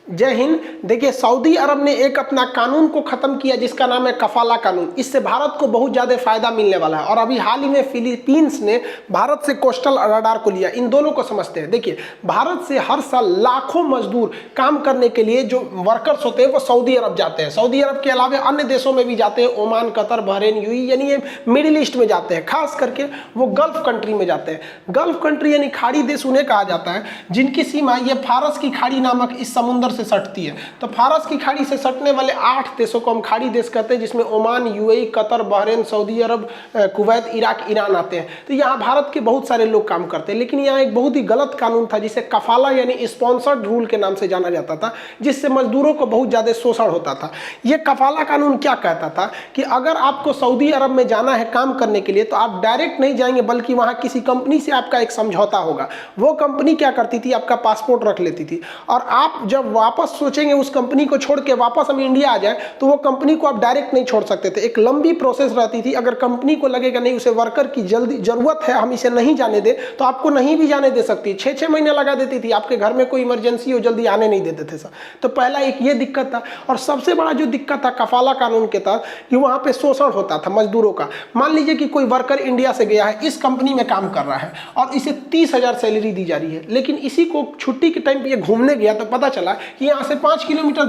जय हिंद। देखिए, सऊदी अरब ने एक अपना कानून को खत्म किया जिसका नाम है कफाला कानून। इससे भारत को बहुत ज़्यादा फायदा मिलने वाला है। और अभी हाल ही में फिलीपींस ने भारत से कोस्टल रडार को लिया। इन दोनों को समझते हैं। देखिए, भारत से हर साल लाखों मजदूर काम करने के लिए जो वर्कर्स होते हैं वो सऊदी अरब जाते हैं। सऊदी अरब के अलावा अन्य देशों में भी जाते हैं, ओमान, कतर, बहरीन, यूएई, यानी ये मिडिल ईस्ट में जाते हैं। खास करके वो गल्फ कंट्री में जाते हैं। गल्फ कंट्री यानी खाड़ी देश उन्हें कहा जाता है जिनकी सीमा ये फारस की खाड़ी नामक इस समुद्र से सटती है। तो फारस की खाड़ी से सटने वाले 8 देशों को हम खाड़ी देश कहते हैं, जिसमें Oman, UAE, Qatar, Bahrain, Saudi Arab, Kuwait, Iraq, Iran आते हैं। तो यहाँ भारत के बहुत सारे लोग काम करते हैं। लेकिन यहाँ एक बहुत ही गलत कानून था जिसे कफाला यानी स्पॉन्सर्ड रूल के नाम से जाना जाता था, जिससे मजदूरों को बहुत ज्यादा शोषण होता था। ये कफाला कानून क्या कहता था कि अगर आपको सऊदी अरब में जाना है काम करने के लिए तो आप डायरेक्ट नहीं जाएंगे, बल्कि वहाँ किसी कंपनी से आपका एक समझौता होगा। वो कंपनी क्या करती थी, आपका पासपोर्ट रख लेती थी, और आप जब वापस सोचेंगे उस कंपनी को छोड़ के वापस हम इंडिया आ जाए तो वो कंपनी को आप डायरेक्ट नहीं छोड़ सकते थे। एक लंबी प्रोसेस रहती थी। अगर कंपनी को लगेगा नहीं उसे वर्कर की जल्दी जरूरत है, हम इसे नहीं जाने दे, तो आपको नहीं भी जाने दे सकती। 6-6 महीने लगा देती थी। आपके घर में कोई इमरजेंसी हो, जल्दी आने नहीं देते थे सर। तो पहला एक ये दिक्कत था। और सबसे बड़ा जो दिक्कत था कफाला कानून के तहत कि वहां पे शोषण होता था मजदूरों का। मान लीजिए कि कोई वर्कर इंडिया से गया है, इस कंपनी में काम कर रहा है और इसे 30,000 सैलरी दी जा रही है, लेकिन इसी को छुट्टी के टाइम पे ये घूमने गया तो पता चला कि यहाँ से 5 किलोमीटर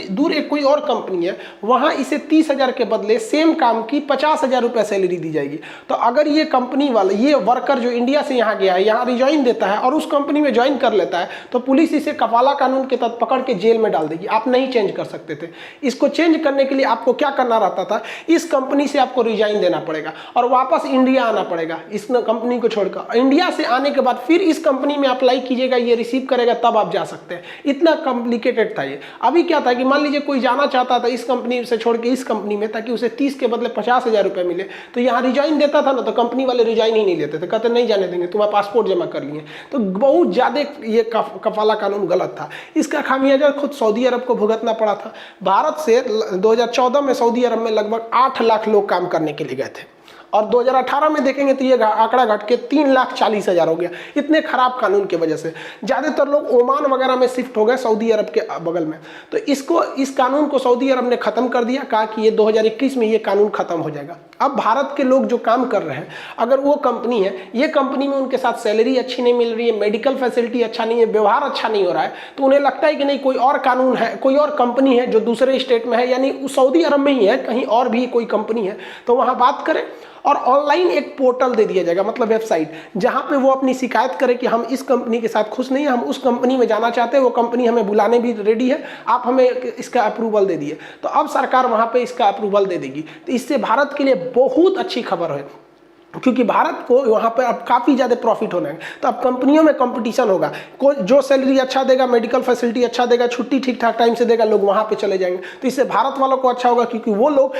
दूर एक कोई और कंपनी है, वहां इसे 30,000 के बदले सेम काम की 50,000 रुपये सैलरी दी जाएगी। तो अगर ये कंपनी वाला, ये वर्कर जो इंडिया से यहाँ गया है, यहाँ रिज्वाइन देता है और उस कंपनी में ज्वाइन कर लेता है, तो पुलिस इसे कफाला कानून के तहत पकड़ के जेल में डाल देगी। आप नहीं चेंज कर सकते थे। इसको चेंज करने के लिए आपको क्या करना रहता था, इस कंपनी से आपको रिजाइन देना पड़ेगा और वापस इंडिया आना पड़ेगा इस कंपनी को छोड़कर। इंडिया से आने के बाद फिर इस कंपनी में अप्लाई कीजिएगा, ये रिसीव करेगा, तब आप जा सकते हैं। इतना कॉम्प्लिकेटेड था ये। अभी क्या था कि मान लीजिए कोई जाना चाहता था इस कंपनी से छोड़ के इस कंपनी में, ताकि उसे 30 के बदले 50,000 रुपये मिले, तो यहाँ रिजाइन देता था ना, तो कंपनी वाले रिजाइन ही नहीं लेते थे, कहते नहीं जाने देंगे, तुम्हारा पासपोर्ट जमा कर लिए। तो बहुत ज़्यादा ये कफाला कानून गलत था। इसका खामियाजा खुद सऊदी अरब को भुगतना पड़ा था। भारत से 2014 में सऊदी अरब में लगभग 8 लाख लोग काम करने के लिए गए थे और 2018 में देखेंगे तो ये आंकड़ा घट के 3,40,000 हो गया। इतने खराब कानून की वजह से ज़्यादातर लोग ओमान वगैरह में शिफ्ट हो गए, सऊदी अरब के बगल में। तो इस कानून को सऊदी अरब ने ख़त्म कर दिया, कहा कि ये 2021 में ये कानून ख़त्म हो जाएगा। अब भारत के लोग जो काम कर रहे हैं, अगर वो कंपनी है, ये कंपनी में उनके साथ सैलरी अच्छी नहीं मिल रही है, मेडिकल फैसिलिटी अच्छा नहीं है, व्यवहार अच्छा नहीं हो रहा है, तो उन्हें लगता है कि नहीं कोई और कानून है, कोई और कंपनी है जो दूसरे स्टेट में है, यानी सऊदी अरब में ही है, कहीं और भी कोई कंपनी है, तो वहाँ बात करें। और ऑनलाइन एक पोर्टल दे दिया जाएगा, मतलब वेबसाइट, जहां पे वो अपनी शिकायत करे कि हम इस कंपनी के साथ खुश नहीं है, हम उस कंपनी में जाना चाहते हैं, वो कंपनी हमें बुलाने भी रेडी है, आप हमें इसका अप्रूवल दे दिए। तो अब सरकार वहां पे इसका अप्रूवल दे देगी। तो इससे भारत के लिए बहुत अच्छी खबर है, क्योंकि भारत को वहाँ पर अब काफ़ी ज़्यादा प्रॉफिट होना है। तो अब कंपनियों में कंपटीशन होगा, कोई जो सैलरी अच्छा देगा, मेडिकल फैसिलिटी अच्छा देगा, छुट्टी ठीक ठाक टाइम से देगा, लोग वहाँ पे चले जाएंगे। तो इससे भारत वालों को अच्छा होगा, क्योंकि वो लोग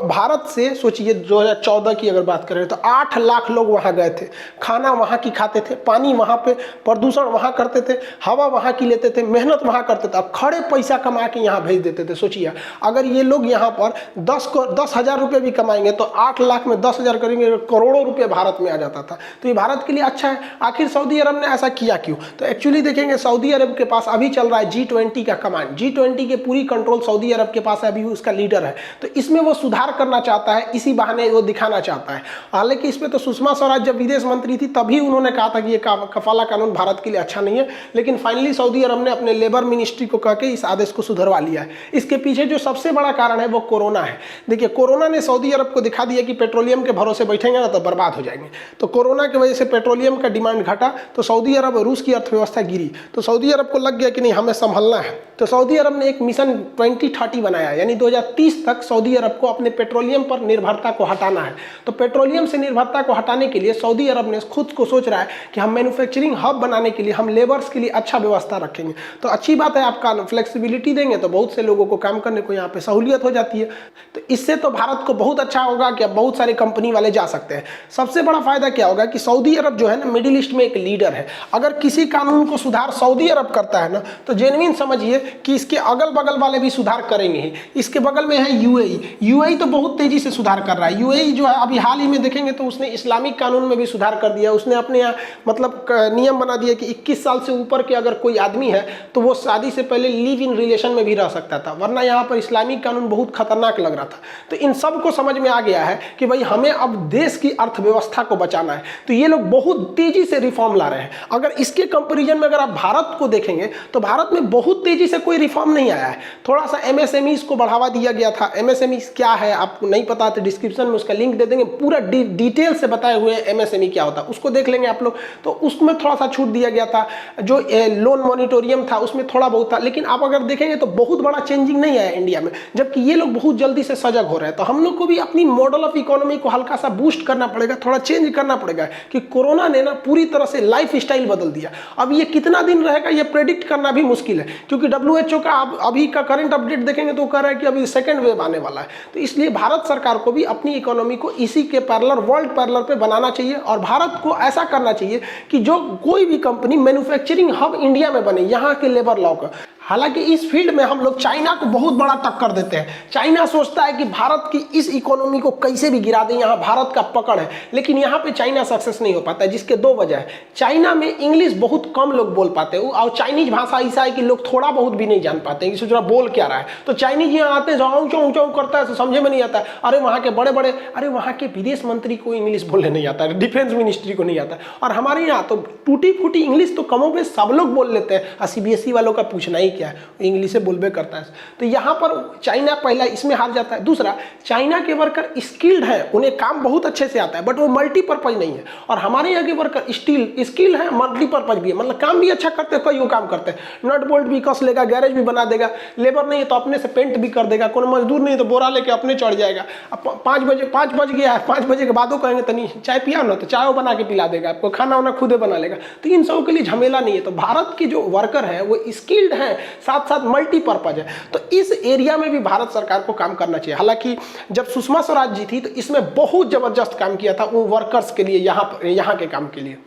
भारत से, सोचिए 2014 की अगर बात करें तो 8 लाख लोग वहाँ गए थे, खाना वहाँ की खाते थे, पानी वहाँ पे, प्रदूषण वहाँ करते थे, हवा वहाँ की लेते थे, मेहनत वहाँ करते थे, अब खड़े पैसा कमा के यहाँ भेज देते थे। सोचिए अगर ये लोग यहाँ पर 10,000 रुपये भी कमाएंगे तो 8 लाख में 10,000 करेंगे, करोड़ों रुपए भारत में आ जाता था। तो ये भारत के लिए अच्छा है। आखिर सऊदी अरब ने ऐसा किया क्यों? तो एक्चुअली देखेंगे, सऊदी अरब के पास अभी चल रहा है G20 का कमांड। G20 के पूरी कंट्रोल सऊदी अरब के पास है, अभी उसका लीडर है। तो इसमें वो सुधार करना चाहता है, इसी बहाने वो दिखाना चाहता है। हालांकि इसमें तो सुषमा स्वराज जब विदेश मंत्री थी तभी उन्होंने कहा था कि ये कफाला कानून भारत के लिए अच्छा नहीं है, लेकिन फाइनली सऊदी अरब ने अपने लेबर मिनिस्ट्री को कह के इस आदेश को सुधरवा लिया है। इसके पीछे जो सबसे बड़ा कारण है वो कोरोना है। देखिए, कोरोना ने सऊदी अरब को दिखा दिया कि पेट्रोलियम के भरोसे बैठेंगे ना तो बर्बाद हो जाएंगे। तो कोरोना की वजह से पेट्रोलियम का डिमांड घटा, तो सऊदी अरब, रूस की अर्थव्यवस्था गिरी। तो सऊदी अरब को लग गया कि नहीं, हमें संभलना है। तो सऊदी अरब ने एक मिशन 2030 बनाया, यानी 2030 तक सऊदी अरब को अपने पेट्रोलियम पर निर्भरता को हटाना है। तो पेट्रोलियम से निर्भरता को हटाने के लिए सऊदी अरब ने खुद को सोच रहा है कि हम मैन्युफैक्चरिंग हब बनाने के लिए हम लेबर्स के लिए अच्छा व्यवस्था रखेंगे। तो अच्छी बात है, आपका फ्लेक्सिबिलिटी देंगे तो बहुत से लोगों को काम करने को यहाँ पे सहूलियत हो जाती है। तो इससे तो भारत को बहुत अच्छा होगा कि अब बहुत सारे कंपनी वाले जा सकते हैं। सबसे बड़ा फायदा क्या होगा कि सऊदी अरब जो है ना मिडिल ईस्ट में एक लीडर है। अगर किसी कानून को सुधार सऊदी अरब करता है ना तो जेन्युइन समझिए कि इसके अगल बगल वाले भी सुधार करेंगे ही। इसके बगल में है यूएई। यूएई तो बहुत तेजी से सुधार कर रहा है। यूएई जो है अभी हाल ही में देखेंगे तो उसने इस्लामिक कानून में भी सुधार कर दिया। उसने अपने यहाँ मतलब नियम बना दिया कि 21 साल से ऊपर के अगर कोई आदमी है तो वो शादी से पहले लिव इन रिलेशन में भी रह सकता था, वरना यहाँ पर इस्लामिक कानून बहुत खतरनाक लग रहा था। तो इन सब को समझ में आ गया है कि भाई हमें अब देश की अर्थव्यवस्था को बचाना है, तो ये लोग बहुत तेजी से रिफॉर्म ला रहे हैं। अगर इसके कंपैरिजन में अगर आप भारत को देखेंगे तो भारत में बहुत तेजी से कोई रिफॉर्म नहीं आया है। थोड़ा सा एमएसएमईज को बढ़ावा दिया गया था। एमएसएमईज क्या है आपको नहीं पता तो डिस्क्रिप्शन में उसका लिंक दे देंगे, पूरा डिटेल से बताए हुए एमएसएमई क्या होता है उसको देख लेंगे आप लोग। तो उसमें थोड़ा सा छूट दिया गया था। जो लोन मॉनिटोरियम था उसमें थोड़ा बहुत था, लेकिन आप अगर देखेंगे तो बहुत बड़ा चेंजिंग नहीं आया इंडिया में, जबकि ये लोग बहुत जल्दी से सजग हो रहे हैं। तो हम लोग को भी अपनी मॉडल ऑफ इकोनॉमी को हल्का सा बूस्ट करना पड़ेगा, थोड़ा चेंज करना पड़ेगा कि कोरोना ने ना पूरी तरह से लाइफ स्टाइल बदल दिया। अब ये कितना दिन रहेगा ये प्रेडिक्ट करना भी मुश्किल है, क्योंकि WHO का अभी का करंट अपडेट देखेंगे तो कह रहा है कि अभी सेकेंड वेव आने वाला है। तो इसलिए भारत सरकार को भी अपनी इकोनॉमी को इसी के पैरेलल वर्ल्ड पैरेलल पे बनाना चाहिए, और भारत को ऐसा करना चाहिए कि जो कोई भी कंपनी मैन्युफैक्चरिंग हब इंडिया में बने, यहाँ के लेबर लॉ का। हालांकि इस फील्ड में हम लोग चाइना को बहुत बड़ा टक्कर देते हैं। चाइना सोचता है कि भारत की इस इकोनॉमी को कैसे भी गिरा दें, यहाँ भारत का पकड़ है, लेकिन यहाँ पे चाइना सक्सेस नहीं हो पाता है, जिसके दो वजह है। चाइना में इंग्लिश बहुत कम लोग बोल पाते हैं, और चाइनीज भाषा ऐसा है कि लोग थोड़ा बहुत भी नहीं जान पाते हैं कि सोच रहा बोल क्या रहा है। तो चाइनीज यहाँ आते हैं ऊँचा ऊँचा करता है, समझे में नहीं आता है। अरे वहाँ के बड़े बड़े, अरे वहाँ के विदेश मंत्री को इंग्लिश बोलने नहीं आता है, डिफेंस मिनिस्ट्री को नहीं आता है। और हमारे यहाँ तो टूटी फूटी इंग्लिश तो कमों में सब लोग बोल लेते हैं, और CBSE वालों का पूछना ही क्या है, इंग्लिश से बोलबे करता है। तो यहाँ पर चाइना पहला इसमें हार जाता है। दूसरा, चाइना के वर्कर स्किल्ड है, उन्हें काम बहुत अच्छे से आता है, बट वो मल्टीपर्पज नहीं है। और हमारे यहाँ के वर्कर स्किल है, मल्टीपर्पज भी है, मतलब काम भी अच्छा करते हैं, कई काम करते हैं, नट बोल्ट भी कस लेगा, गैरेज भी बना देगा, लेबर नहीं है तो अपने से पेंट भी कर देगा, कोई मजदूर नहीं तो बोरा लेके अपने चढ़ जाएगा। अब 5 बज गया है, 5 बजे के बाद कहेंगे तनी चाय पिया ना, तो चाय बना के पिला देगा आपको, खाना वाना खुदे बना लेगा। तो इन सबों के लिए झमेला नहीं है। तो भारत के जो वर्कर है वो स्किल्ड है, साथ साथ मल्टीपर्पज है। तो इस एरिया में भी भारत सरकार को काम करना चाहिए। हालांकि जब सुषमा स्वराज जी थी तो इसमें बहुत जबरदस्त काम किया था वो वर्कर्स के लिए, यहाँ के काम के लिए।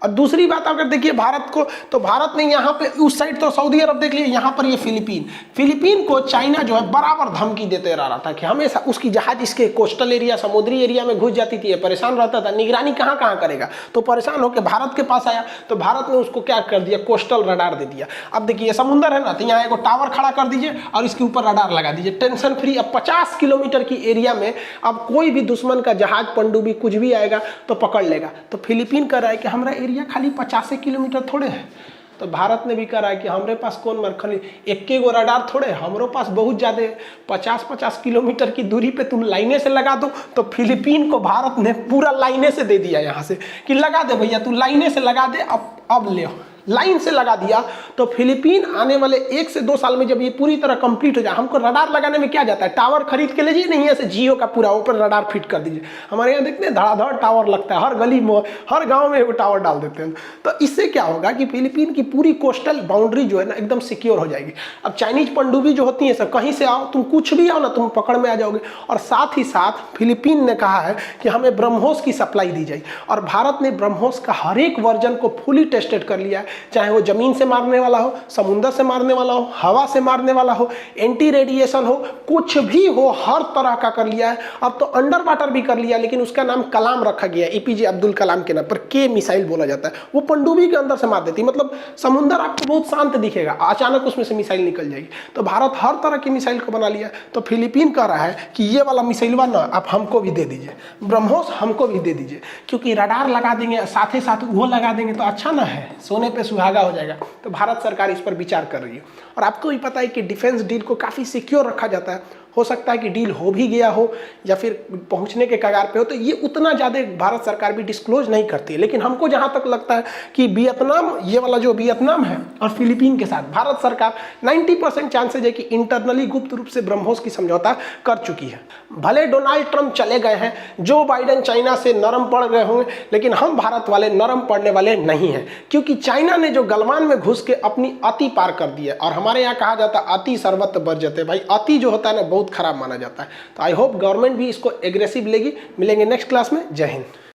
और दूसरी बात अगर देखिए भारत को, तो भारत ने यहाँ पे उस साइड तो सऊदी अरब देख लिया, यहाँ पर ये फिलीपीन को चाइना जो है बराबर धमकी देते रहा था कि हमेशा उसकी जहाज इसके कोस्टल एरिया, समुद्री एरिया में घुस जाती थी, परेशान रहता था, निगरानी कहाँ करेगा। तो परेशान होकर भारत के पास आया, तो भारत ने उसको क्या कर दिया, कोस्टल रडार दे दिया। अब देखिए समुंदर है ना, तो यहाँ एक टावर खड़ा कर दीजिए और इसके ऊपर रडार लगा दीजिए, टेंशन फ्री। अब 50 किलोमीटर की एरिया में अब कोई भी दुश्मन का जहाज, पनडुब्बी कुछ भी आएगा तो पकड़ लेगा। तो फिलीपीन कह रहा है कि हमारा एरिया खाली 50 किलोमीटर थोड़े है। तो भारत ने भी कहा है कि हमारे पास कौन खाली एक गो रडार थोड़े, हमारे पास बहुत ज़्यादा 50 किलोमीटर की दूरी पे तुम लाइने से लगा दो। तो फिलीपीन को भारत ने पूरा लाइने से दे दिया यहाँ से कि लगा दे भैया, तू लाइने से लगा दे, अब ले लाइन से लगा दिया। तो फिलीपीन आने वाले 1 से 2 साल में जब ये पूरी तरह कंप्लीट हो जाए, हमको रडार लगाने में क्या जाता है, टावर खरीद के लीजिए, नहीं ऐसे जियो का पूरा ऊपर रडार फिट कर दीजिए। हमारे यहाँ देखते हैं धड़ाधड़ टावर लगता है, हर गली में हर गांव में वो टावर डाल देते हैं। तो इससे क्या होगा कि फिलीपीन की पूरी कोस्टल बाउंड्री जो है ना एकदम सिक्योर हो जाएगी। अब चाइनीज पनडुब्बी जो होती है सर, कहीं से आओ, तुम कुछ भी आओ ना, तुम पकड़ में आ जाओगे। और साथ ही साथ फिलीपीन ने कहा है कि हमें ब्रह्मोस की सप्लाई दी जाए, और भारत ने ब्रह्मोस का हर एक वर्जन को फुली टेस्टेड कर लिया है, चाहे वो जमीन से मारने वाला हो, समुद्र से मारने वाला हो, हवा से मारने वाला हो, एंटी रेडिएशन हो, कुछ भी हो, हर तरह का कर लिया है। अब तो अंडर वाटर भी कर लिया, लेकिन उसका नाम कलाम रखा गया, APJ अब्दुल कलाम के नाम पर, के मिसाइल बोला जाता है। वो पनडुब्बी के अंदर से मार देती, मतलब समुद्र आपको बहुत शांत दिखेगा, अचानक उसमें से मिसाइल निकल जाएगी। तो भारत हर तरह की मिसाइल को बना लिया। तो फिलीपीन कह रहा है कि ये वाला मिसाइल ना आप हमको भी दे दीजिए, ब्रह्मोस हमको भी दे दीजिए, क्योंकि रडार लगा देंगे, साथ ही साथ वो लगा देंगे तो अच्छा ना है, सोने पे सुहागा हो जाएगा। तो भारत सरकार इस पर विचार कर रही है। और आपको भी पता है कि डिफेंस डील को काफ़ी सिक्योर रखा जाता है। हो सकता है कि डील हो भी गया हो या फिर पहुंचने के कगार पे हो, तो ये उतना ज़्यादा भारत सरकार भी डिस्क्लोज नहीं करती है। लेकिन हमको जहाँ तक लगता है कि वियतनाम, ये वाला जो वियतनाम है और फिलीपीन के साथ भारत सरकार 90% चांसेज है कि इंटरनली गुप्त रूप से ब्रह्मोस की समझौता कर चुकी है। भले डोनाल्ड ट्रंप चले गए हैं, जो बाइडेन चाइना से नरम पड़ गए होंगे, लेकिन हम भारत वाले नरम पड़ने वाले नहीं हैं, क्योंकि चाइना ने जो गलवान में घुस के अपनी अति पार कर दी है। और हमारे यहाँ कहा जाता है अति सर्वत्र बर्जते, भाई अति जो होता है ना बहुत खराब माना जाता है। तो आई होप गवर्नमेंट भी इसको एग्रेसिव लेगी। मिलेंगे नेक्स्ट क्लास में। जय हिंद।